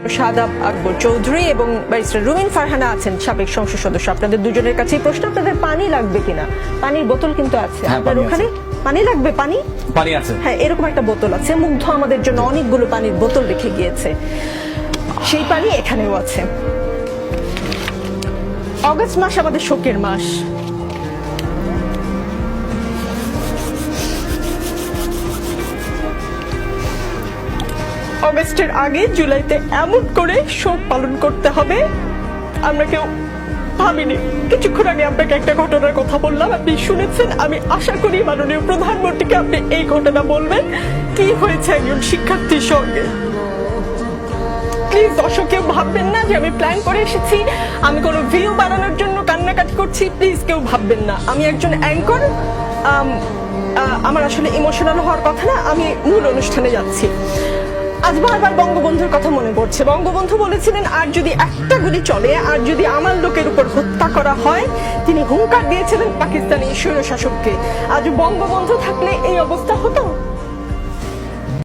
শাদাব আকবর চৌধুরী এবং ব্যারিস্টার রুমিন ফারহানা আছেন সাবেক সংসদ সদস্য। আপনাদের দুজনের কাছে প্রশ্ন, আপনাদের পানি লাগবে কিনা? পানির বোতল কিন্তু আছে আপনার ওখানে। পানি লাগবে? পানি আছে, হ্যাঁ, এরকম একটা বোতল আছে। মুগ্ধ আমাদের জন্য অনেকগুলো পানির বোতল রেখে গিয়েছে, সেই পানি এখানেও আছে। অগস্ট মাস আমাদের শোকের মাস। অগস্টের আগে জুলাইতে এমন করে শোক পালন করতে হবে আমরা কেউ ভাবিনি। কিছুক্ষণ আগে আপনাকে একটা ঘটনার কথা বললাম, আপনি শুনেছেন। আমি আশা করি মাননীয় প্রধানমন্ত্রীকে আপনি এই ঘটনা বলবেন, কি হয়েছে একজন শিক্ষার্থীর সঙ্গে। প্লিজ দর্শক কেউ ভাববেন না যে আমি প্ল্যান করে এসেছি, আমি কোনো ভিউ বানানোর জন্য কান্নাকাটি করছি। প্লিজ কেউ ভাববেন না, আমি একজন অ্যাঙ্কর। আমার আসলে ইমোশনাল হওয়ার কথা না, আমি মূল অনুষ্ঠানে যাচ্ছি। আজ বারবার বঙ্গবন্ধুর কথা মনে পড়ছে। বঙ্গবন্ধু বলেছিলেন, আর যদি একটা গুলি চলে, আর যদি আমার লোকের উপর হত্যা করা হয়, তিনি হুঙ্কার দিয়েছিলেন পাকিস্তানি স্বৈরশাসককে। আজ বঙ্গবন্ধু থাকলে এই অবস্থা হতো?